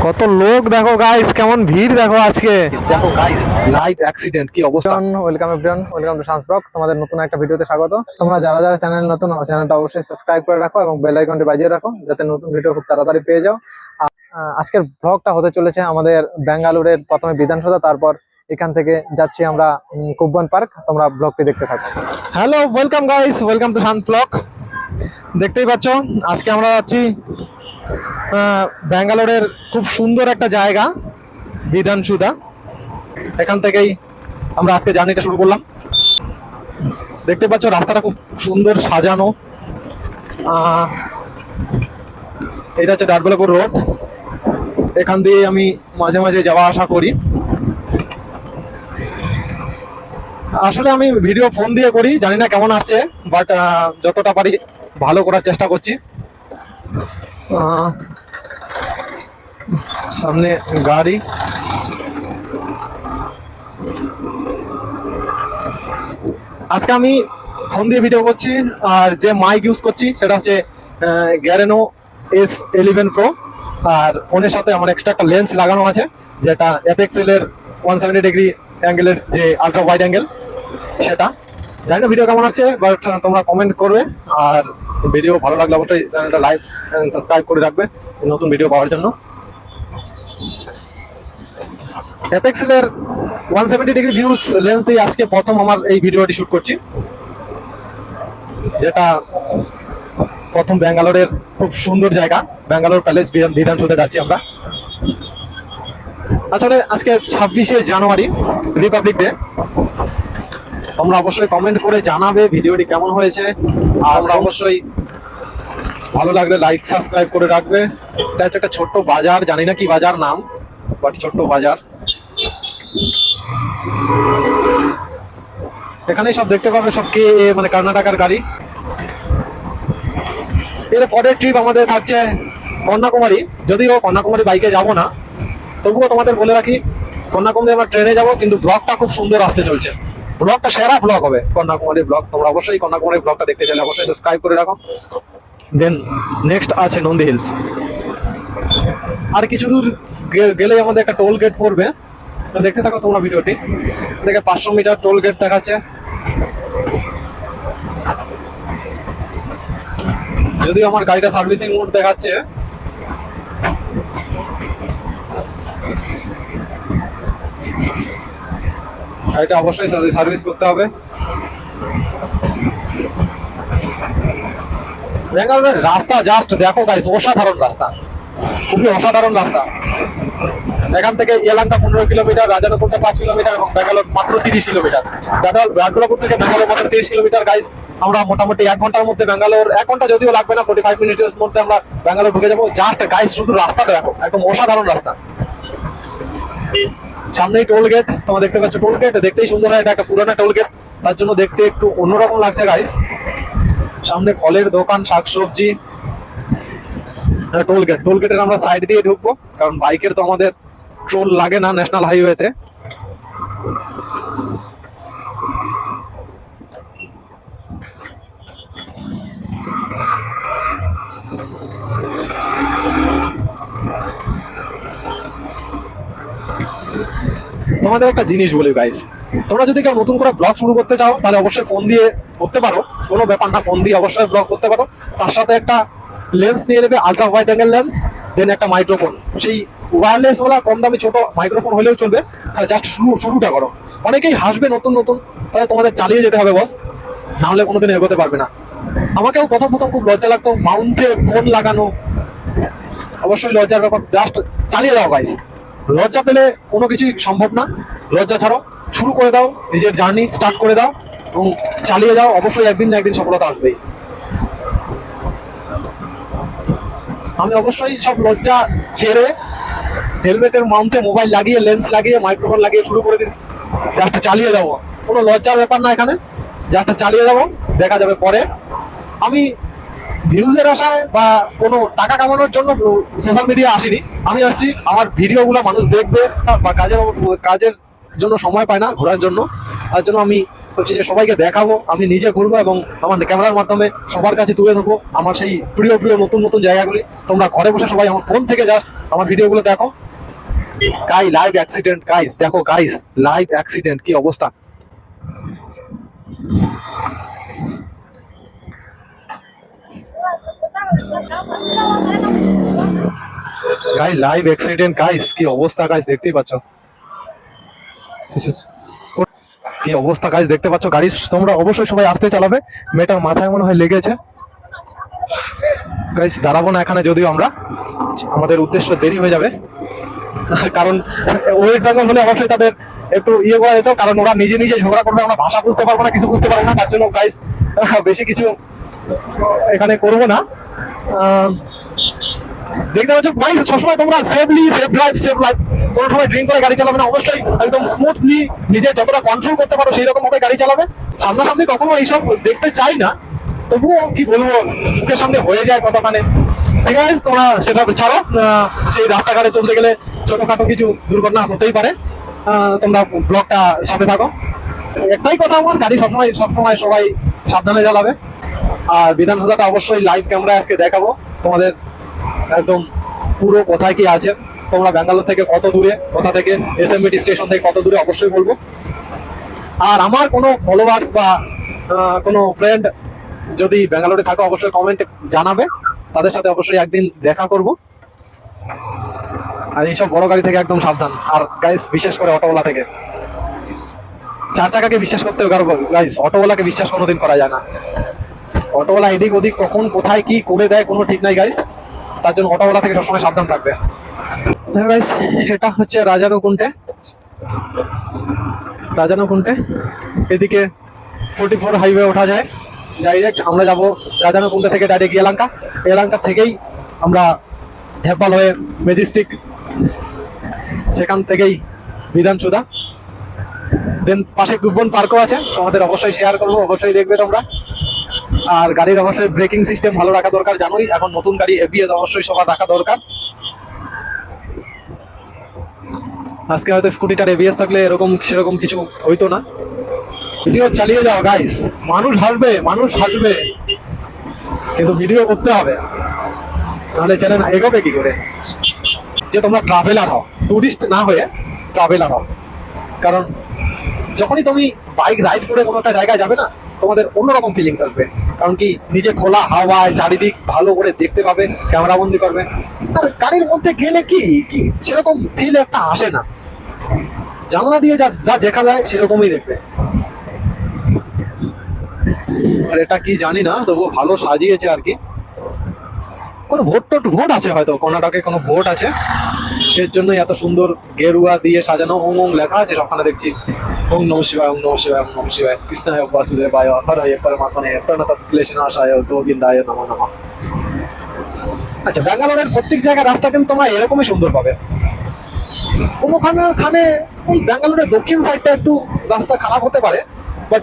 কত লোক দেখো গাইস, কেমন ভিড় দেখো আজকে। দেখো গাইস, লাইভ অ্যাক্সিডেন্ট কি অবস্থা। Welcome everyone, welcome to Shan's blog. তোমাদের নতুন একটা ভিডিওতে স্বাগত। তোমরা যারা যারা চ্যানেল নতুন, আমার চ্যানেলটা অবশ্যই সাবস্ক্রাইব করে রাখো এবং বেল আইকনটি বাজিয়ে রাখো যাতে নতুন ভিডিও খুব তাড়াতাড়ি পেয়ে যাও। আজকের ব্লগটা হতে চলেছে আমাদের বেঙ্গালুরের প্রথমে বিধানসভা, তারপর এখান থেকে যাচ্ছি আমরা কুব্বন পার্ক। তোমরা ব্লগটি দেখতে থাকো। Hello, welcome guys, welcome to Shan's blog. দেখতেই পাচ্ছ আজকে আমরা যাচ্ছি ব্যাঙ্গালোরের খুব সুন্দর একটা জায়গা বিধানসুধা। এখান থেকেই আমরা আজকে জার্নিটা শুরু করলাম। দেখতে পাচ্ছ রাস্তাটা খুব সুন্দর সাজানো। এটা হচ্ছে ডাটবেলাপুর রোড। এখান দিয়ে আমি মাঝে মাঝে যাওয়া আসা করি। আসলে আমি ভিডিও ফোন দিয়ে করি, জানি না কেমন আসছে, বাট যতটা পারি ভালো করার চেষ্টা করছি। সামনে গাড়ি, আজকে আমি ফোন দিয়ে ভিডিও করছি আর যে মাইক ইউজ করছি সেটা হচ্ছে গ্যারেনো S11 Pro। আর ফোনের সাথে আমার এক্সট্রা একটা লেন্স লাগানো আছে, যেটা অ্যাপেক্সেল এর 170 ডিগ্রি অ্যাঙ্গেলের যে আলট্রা ওয়াইড অ্যাঙ্গেল সেটা। জানি না ভিডিও কেমন আসছে, বাট তোমরা কমেন্ট করবে। আর ভিডিও ভালো লাগলে অবশ্যই চ্যানেলটা লাইক সাবস্ক্রাইব করে রাখবে নতুন ভিডিও পাওয়ার জন্য। অ্যাপেক্সেল এর 170 ডিগ্রি ভিউস লেন্স দিয়ে আজকে প্রথম আমার এই ভিডিওটি শুট করছি, যেটা প্রথম ব্যাঙ্গালোরের খুব সুন্দর জায়গা ব্যাঙ্গালোর প্যালেস বিধানসভাতে যাচ্ছি আমরা। আসলে আজকে 26শে জানুয়ারি, রিপাবলিক ডে। তোমরা অবশ্যই কমেন্ট করে জানাবে ভিডিওটি কেমন হয়েছে। আর আমরা অবশ্যই ভালো লাগলে লাইক সাবস্ক্রাইব করে রাখবে। এটা হচ্ছে একটা ছোট্ট বাজার, জানি না কি বাজার নাম, বাট ছোট্ট বাজার। এখানেই সব দেখতে পাবে, সব কে মানে কর্ণাটকার গাড়ি। এর পরের ট্রিপ আমাদের থাকছে কন্যাকুমারী। যদিও কন্যাকুমারী বাইকে যাব না, তবুও তোমাদের বলে রাখি কন্যাকুমারী আমরা ট্রেনে যাব, কিন্তু ব্লগটা খুব সুন্দর আসতে চলছে। ব্লগটা সেরা ব্লগ হবে কন্যাকুমারীর ব্লগ। তোমরা অবশ্যই কন্যাকুমারীর ব্লগটা দেখতে চাইলে অবশ্যই সাবস্ক্রাইব করে রাখো। দেন নেক্সট আছে নন্দী হিলস। আর কিছু দূর গেলেই আমাদের একটা টোল গেট পড়বে, দেখতে থাকো তোমরা ভিডিওটি। দেখে 500 মিটার টোল গেট দেখাচ্ছে। যদিও আমার গাড়িটা সার্ভিসিং মোড দেখাচ্ছে, গাড়িটা অবশ্যই সার্ভিস করতে হবে। বেঙ্গালুরের রাস্তা জাস্ট দেখো গাইস, অসাধারণ রাস্তা, খুবই অসাধারণ রাস্তা। এখান থেকে এলাঙ্কা 15 কিলোমিটার, রাজানপুরটা 5 কিলোমিটার এবং ব্যাঙ্গালোর মাত্র 30 কিলোমিটার। ডাটবেলাপুর থেকে ব্যাঙ্গালোর মাত্র 30 কিলোমিটার গাইস। আমরা মোটামুটি 1 ঘন্টার মধ্যে ব্যাঙ্গালোর, 1 ঘন্টা যদিও লাগবে না, 45 মিনিটের মধ্যে আমরা ব্যাঙ্গালোর ঢুকে যাবো। জাস্ট গাইস শুধু রাস্তাটা দেখো, একদম অসাধারণ রাস্তা। সামনেই টোল গেট, তোমরা দেখতে পাচ্ছ টোল গেট দেখতেই সুন্দর হয়। এটা একটা পুরানো টোল গেট, তার জন্য দেখতে একটু অন্যরকম লাগছে গাইস। সামনে ফলের দোকান, শাকসবজি। টোল গেট, টোল গেটের আমরা সাইড দিয়ে ঢুকবো, কারণ বাইকের তো আমাদের টোল লাগে না ন্যাশনাল হাইওয়েতে। তোমাদের একটা জিনিস বলি গাইস, তোমরা যদি কেউ নতুন করে ব্লগ শুরু করতে চাও তাহলে অবশ্যই ফোন দিয়ে করতে পারো, কোনো ব্যাপার না, ফোন দিয়ে অবশ্যই ব্লগ করতে পারো। তার সাথে একটা লেন্স নিয়ে নেবে, আলট্রা ওয়াইড অ্যাঙ্গেল লেন্স, দেন একটা মাইক্রোফোন। সেই ওয়্যারলেস ওলা কম দামি ছোট মাইক্রোফোন হলেও চলবে। জাস্ট শুরুটা করো। অনেকেই হাসবে নতুন নতুন, তাহলে তোমাদের চালিয়ে যেতে হবে বস, না হলে কোনোদিন এগোতে পারবে না। আমাকেও প্রথম প্রথম খুব লজ্জা লাগতো মাউন্টে ফোন লাগানো, অবশ্যই লজ্জার ব্যাপার। জাস্ট চালিয়ে দাও গাইস, লজ্জা পেলে কোনো কিছুই সম্ভব না। লজ্জা ছাড়ো, শুরু করে দাও, নিজের জার্নি স্টার্ট করে দাও এবং চালিয়ে যাও। অবশ্যই একদিন না একদিন সফলতা আসবেই। আমি অবশ্যই সব লজ্জা ছেড়ে হেলমেটের মাউন্টে মোবাইল লাগিয়ে, লেন্স লাগিয়ে, মাইক্রোফোন লাগিয়ে শুরু করে দিচ্ছি। জাস্ট চালিয়ে যাবো, কোনো লজ্জার ব্যাপার না এখানে। জাস্ট চালিয়ে যাবো, দেখা যাবে পরে। আমি ভিউজের আশায় বা কোনো টাকা কামানোর জন্য সোশ্যাল মিডিয়া আসিনি। আমি আসছি আমার ভিডিওগুলো মানুষ দেখবে, বা কাজের জন্য সময় পায় না ঘোরার জন্য, তার জন্য আমি হচ্ছে যে সবাইকে দেখাবো, আমি নিজে ঘুরবো এবং আমার ক্যামেরার মাধ্যমে সবার কাছে তুলে ধরবো আমার সেই প্রিয় প্রিয় নতুন নতুন জায়গাগুলি। তোমরা ঘরে বসে সবাই আমার ফোন থেকে জাস্ট আমার ভিডিওগুলো দেখো। গাই লাইভ অ্যাক্সিডেন্ট গাইস, দেখো গাইস লাইভ অ্যাক্সিডেন্ট, কি অবস্থা। গাই লাইভ অ্যাক্সিডেন্ট গাইস, কি অবস্থা গাইস, দেখতেই পাচ্ছ কি অবস্থা গাইস, দেখতে পাচ্ছ গাড়ি। তোমরা অবশ্যই সবাই আস্তে চালাবে, মেয়েটার মাথায় মনে হয় লেগেছে। গাইস দাঁড়াবো না এখানে, যদিও আমরা আমাদের উদ্দেশ্য দেরি হয়ে যাবে, কারণ ওয়েট বেঙ্গল হলে অবশ্যই তাদের একটু ইয়ে করা যেত, কারণ ওরা নিজে নিজে ঝগড়া করবে, আমরা ভাষা বুঝতে পারবো না, কিছু বুঝতে পারবো না, তার জন্য গাইস বেশি কিছু এখানে করবো না। দেখতে পাচ্ছ গাইস, সবসময় তোমরা সেফ লাইফ, কোনো সময় ড্রিঙ্ক করে গাড়ি চালাবে না, অবশ্যই একদম স্মুথলি নিজে যতটা কন্ট্রোল করতে পারো সেই রকম ভাবে গাড়ি চালাবে। সামনাসামনি কখনো এইসব দেখতে চাই না, তবুও কি বলবো, মুখের সামনে হয়ে যায় কতখানে। ঠিক আছে, তোমরা সেটা ছাড়ো, সেই রাস্তাঘাটে চলতে গেলে ছোটখাটো কিছু দুর্ঘটনা হতেই পারে। তোমরা ব্লগটা সাথে থাকো। একটাই কথা আমার, গাড়ি সবসময় সবাই সাবধানে চালাবে। আর বিধানসভাটা অবশ্যই লাইভ ক্যামেরায় আজকে দেখাবো তোমাদের একদম পুরো কোথায় কি আছে, তোমরা ব্যাঙ্গালোর থেকে কত দূরে, কোথা থেকে এসএমবিটি স্টেশন থেকে কত দূরে অবশ্যই বলবো। আর আমার কোনো ফলোয়ার্স বা কোনো ফ্রেন্ড যদি ব্যাঙ্গালোরে থাকো অবশ্যই কমেন্টে জানাবে, তাদের সাথে অবশ্যই একদিন দেখা করব। আর এইসব বড় গাড়ি থেকে একদম সাবধান। আর গাইস বিশেষ করে অটোওয়ালা থেকে, 4 চাকাকে বিশ্বাস করতে পারবো গাইস, অটোওয়ালাকে বিশ্বাস কোনোদিন করা যায় না। অটোওয়ালা এদিক ওদিক কখন কোথায় কি করে দেয় কোনো ঠিক নাই গাইস, তার জন্য অটোওয়ালা থেকে সবসময় সাবধান থাকবে। গাইস এটা হচ্ছে রাজানুকুন্টে, এদিকে 44 হাইওয়ে ওঠা যায় ডাইরেক্ট। আমরা যাব রাজানুকুন্টে থেকে ডাইরেক্ট এলাঙ্কা থেকেই আমরা হেব্বাল হয়ে ম্যাজিস্টিক, সেখান থেকেই বিধানসুধা, দেন পাশে কুপন পার্কও আছে, তোমাদের অবশ্যই শেয়ার করবো, অবশ্যই দেখবে তোমরা। আর গাড়ির অবশ্যই ব্রেকিং সিস্টেম ভালো রাখা দরকার, জানোই এখন নতুন গাড়ি এবিএস অবশ্যই সবার রাখা দরকার। আজকে হয়তো স্কুটিটার এবিএস থাকলে এরকম সেরকম কিছু হইতো না। ভিডিও চালিয়ে যাও গাইস, মানুষ হাসবে কিন্তু ভিডিও করতে হবে, নাহলে চ্যানেল এগোবে কি করে। যে তোমরা ট্রাভেলার হও, টুরিস্ট না হয়ে ট্রাভেলার হও, কারণ যখনই তুমি বাইক রাইড করে কোনো একটা জায়গায় যাবে না, তোমাদের অন্যরকম ফিলিংস আসবে। কারণ কি, নিজে খোলা হাওয়ায় চারিদিক ভালো করে দেখতে পাবে, ক্যামেরা বন্দি করবে। আর গাড়ির মধ্যে গেলে কি কি সেরকম ফিল একটা আসে না, জানলা দিয়ে যা দেখা যায় সেরকমই দেখবে। আর এটা কি জানি না, তবুও ভালো সাজিয়েছে আর কি। কোনো ভোট আছে হয়তো, কর্ণাটকে কোনো ভোট আছে, সের জন্যই এত সুন্দর গেরুয়া দিয়ে সাজানো। ওম ওম লেখা আছে সবখানে দেখছি, ওম নমঃ শিবায়, ওম নমঃ শিবায়, ওম নমঃ শিবায়, কৃষ্ণায় বাসুদেবায়, হরয়ে পরমাত্মনে প্রণতঃ ক্লেশনাশায় গোবিন্দায় নমঃ নমঃ। আচ্ছা, ব্যাঙ্গালোরের প্রত্যেক জায়গায় রাস্তা কিন্তু তোমরা এরকমই সুন্দর পাবে। কোনোখানে ব্যাঙ্গালোরের দক্ষিণ সাইডটা একটু রাস্তা খারাপ হতে পারে, বাট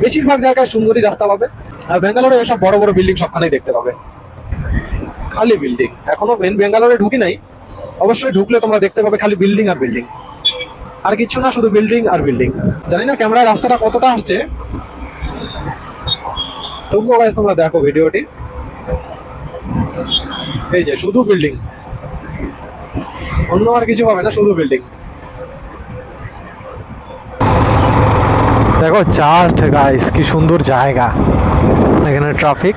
বেশিরভাগ জায়গায় সুন্দরই রাস্তা পাবে। আর ব্যাঙ্গালোরে এসব বড় বড় বিল্ডিং সবখানেই দেখতে পাবে, খালি বিল্ডিং। এখনো মেন ব্যাঙ্গালোরে ঢুকি নাই, অবশ্যই ঢুকলে তোমরা দেখতে পাবে খালি বিল্ডিং আর বিল্ডিং, আর কিছু না, শুধু বিল্ডিং আর বিল্ডিং। জানি না ক্যামেরায় রাস্তাটা কতটা আসছে, তবুও গাইস তোমরা দেখো ভিডিওটি। এই যে শুধু বিল্ডিং, অন্য আর কিছু পাবে না, শুধু বিল্ডিং। দেখো জাস্ট গাইস কি সুন্দর জায়গা। এখানে ট্রাফিক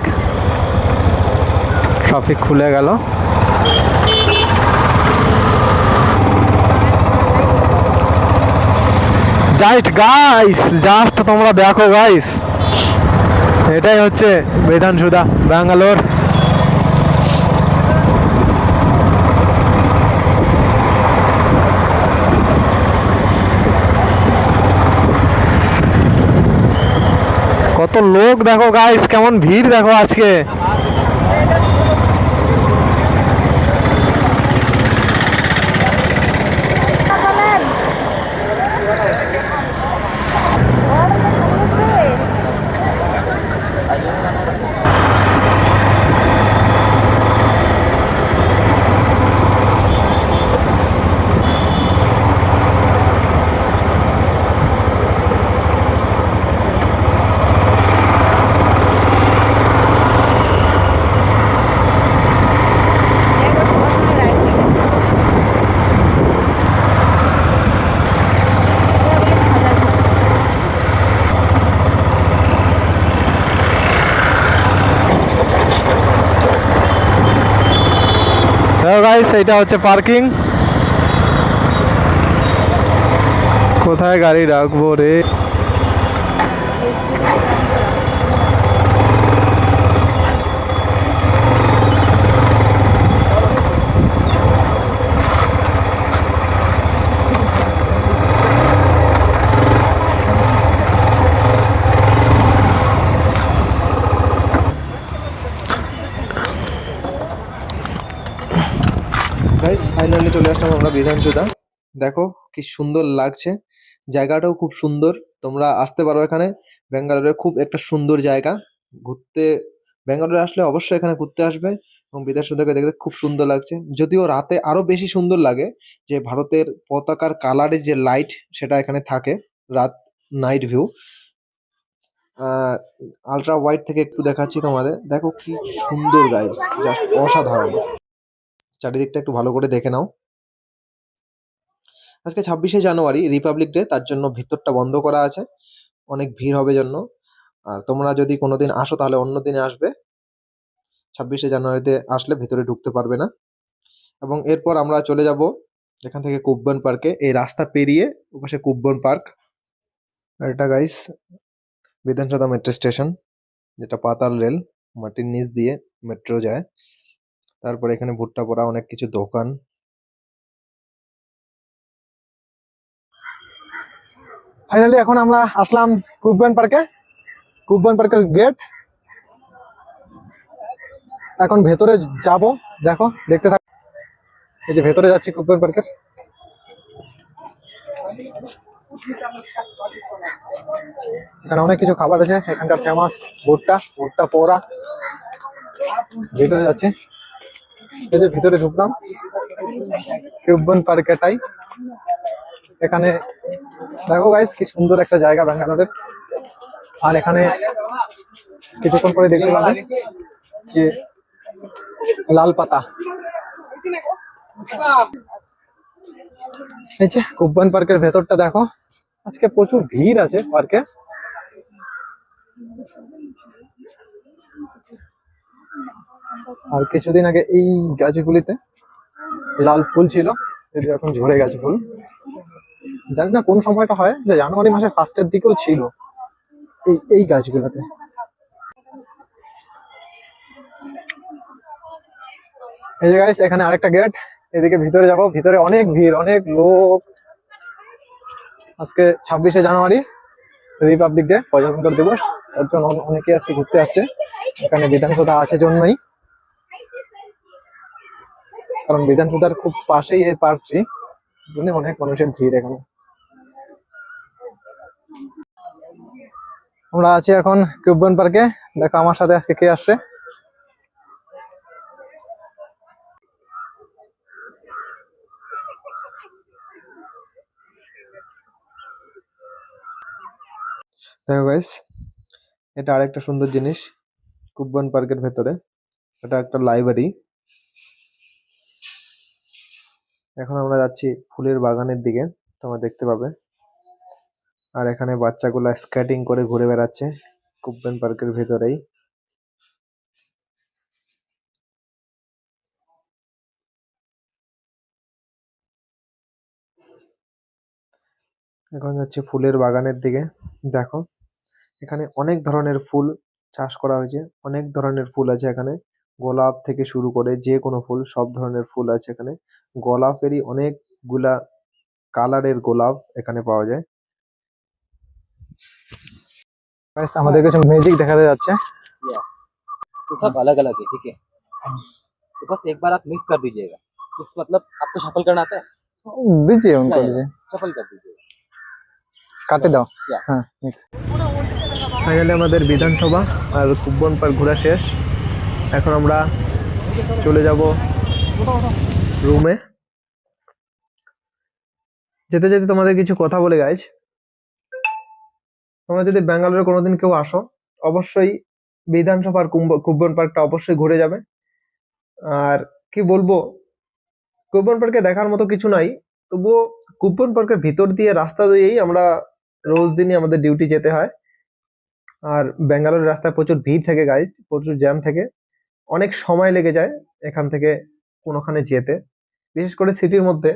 খুলে গেল। জাস্ট তোমরা দেখো গাইস, এটাই হচ্ছে বিধানসুধা ব্যাঙ্গালোর। কত লোক দেখো গাইস, কেমন ভিড় দেখো আজকে। দেখো গাইস, এইটা হচ্ছে পার্কিং। কোথায় গাড়ি রাখবো রে? গাইস ফাইনালি চলে আসলাম আমরা বিধানসৌধা। দেখো কি সুন্দর লাগছে, জায়গাটাও খুব সুন্দর। তোমরা আসতে পারো এখানে, ব্যাঙ্গালোরের খুব একটা সুন্দর জায়গা ঘুরতে। ব্যাঙ্গালোরে আসলে অবশ্যই এখানে ঘুরতে আসবে এবং বিধানসৌধাকে দেখতে খুব সুন্দর লাগছে। যদিও রাতে আরো বেশি সুন্দর লাগে, যে ভারতের পতাকার কালারের যে লাইট সেটা এখানে থাকে, রাত নাইট ভিউ। আলট্রা ওয়াইড থেকে একটু দেখাচ্ছি তোমাদের, দেখো কি সুন্দর গাইস, জাস্ট অসাধারণ। চারিদিকটা একটু ভালো করে দেখে নাও। আজকে 26শে জানুয়ারি রিপাবলিক ডে, তার জন্য ভিতরটা বন্ধ করা আছে, অনেক ভিড় হবে জন্য। আর তোমরা যদি কোনোদিন আসো তাহলে অন্য দিনে আসবে, 26শে জানুয়ারিতে আসলে ভিতরে ঢুকতে পারবে না। এবং এরপর আমরা চলে যাব এখান থেকে কুব্বন পার্কে। এই রাস্তা পেরিয়ে ওপাশে কুব্বন পার্ক। আর এটা গাইস বিধানসৌধা মেট্রো স্টেশন, যেটা পাতাল রেল, মাটির নিচ দিয়ে মেট্রো যায়। তারপরে এখানে ভুট্টা পোড়া অনেক কিছু দোকান। ফাইনালি এখন আমরা আসলাম কুব্বন পার্কে, কুব্বন পার্কের গেট। এখন ভেতরে যাব, দেখো দেখতে থাক। এই যে ভেতরে যাচ্ছি কুব্বন পার্কের। এখানে অনেক কিছু খাবার আছে, এখানকার ফেমাস ভুট্টা, ভুট্টা পোড়া। ভেতরে যাচ্ছি, এই যে ভিতরে ঢুকলাম কুব্বন পার্কেটাই। এখানে দেখো গাইস কি সুন্দর একটা জায়গা ব্যাঙ্গালোরের। আর এখানে কিছুক্ষণ পরে দেখতে পাবে যে লাল পাতা। এই যে কুব্বন পার্কের ভেতরটা দেখো, আজকে প্রচুর ভিড় আছে পার্কে। আর কিছুদিন আগে এই গাছগুলিতে লাল ফুল ছিল, যদি এখন ঝরে গেছে ফুল। জানি না কোন সময়টা হয়, যে জানুয়ারি মাসের ফার্স্টের দিকেও ছিল এই এই গাছগুলোতে। এই যে গাইস এখানে আরেকটা গেট, এদিকে ভিতরে যাব। ভিতরে অনেক ভিড়, অনেক লোক। আজকে 26শে জানুয়ারি রিপাবলিক ডে, প্রজাতন্ত্র দিবস, তার জন্য অনেকে আজকে ঘুরতে আসছে। এখানে বিধানসৌধা আছে জন্যই, কারণ বিধানসৌধার খুব পাশেই এই পার্কটি, জন্য অনেক মানুষের ভিড় এখানে। আমরা আছি এখন কুব্বন পার্কে। দেখো আমার সাথে আজকে কে আসছে। দেখো গাইস, এটা আরেকটা সুন্দর জিনিস কুব্বন পার্কের ভেতরে, এটা একটা লাইব্রেরি। এখন আমরা যাচ্ছি ফুলের বাগানের দিকে, তোমরা দেখতে পাবে। আর এখানে বাচ্চাগুলা স্কেটিং করে ঘুরে বেড়াচ্ছে কুব্বন পার্কের ভেতরেই। এখন যাচ্ছি ফুলের বাগানের দিকে। দেখো এখানে অনেক ধরনের ফুল চাষ করা হয়েছে, অনেক ধরনের ফুল আছে এখানে। গোলাপ থেকে শুরু করে যে কোনো ফুল, সব ধরনের ফুল আছে এখানে। গোলাপেরই অনেকগুলা কালারের গোলাপ এখানে পাওয়া যায়। গাইস আমাদের কিছু ম্যাজিক দেখাতে যাচ্ছে। या तो सब अलग अलग है, ठीक है। तो बस एक बार आप मिक्स कर दीजिएगा। मिक्स मतलब आपको शफल करना आता है? দিজিয়ে উनको या, দিজিয়ে, शफल कर दीजिएगा। কাটে দাও। या হ্যাঁ মিক্স। ফাইনালি আমাদের বিধানসভা আর কুব্বন পার্ক ঘোরা শেষ। এখন আমরা চলে যাব রুমে। যেতে যেতে তোমাদের কিছু কথা বলে গাইজ, তোমরা যদি ব্যাঙ্গালোরে কোনোদিন কেউ আসো, অবশ্যই বিধানসভার কুব্বন পার্কটা অবশ্যই ঘুরে যাবে। আর কি বলবো, কুব্বন পার্কে দেখার মতো কিছু নাই, তবুও কুব্বন পার্কের ভিতর দিয়ে রাস্তা দিয়েই আমরা রোজ দিনই আমাদের ডিউটি যেতে হয়। আর ব্যাঙ্গালোরের রাস্তায় প্রচুর ভিড় থাকে গাইজ, প্রচুর জ্যাম থাকে, অনেক সময় লেগে যায় এখান থেকে কোনোখানে যেতে, বিশেষ করে সিটির মধ্যে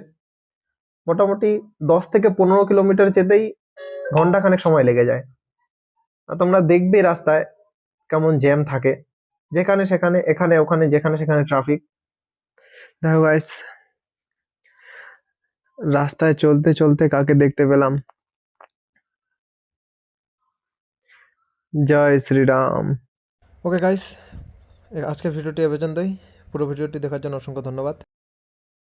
মোটামুটি 10 থেকে 15 কিলোমিটার যেতেই ঘন্টাখানেক সময় লেগে যায়। আর তোমরা দেখবে রাস্তায় কেমন জ্যাম থাকে, যেখানে সেখানে এখানে ওখানে যেখানে সেখানে ট্রাফিক। দেখো গাইস, রাস্তায় চলতে চলতে কাকে দেখতে পেলাম, জয় শ্রীরাম। ওকে গাইস, আজকের ভিডিওটি এ পর্যন্তই। পুরো ভিডিওটি দেখার জন্য অসংখ্য ধন্যবাদ।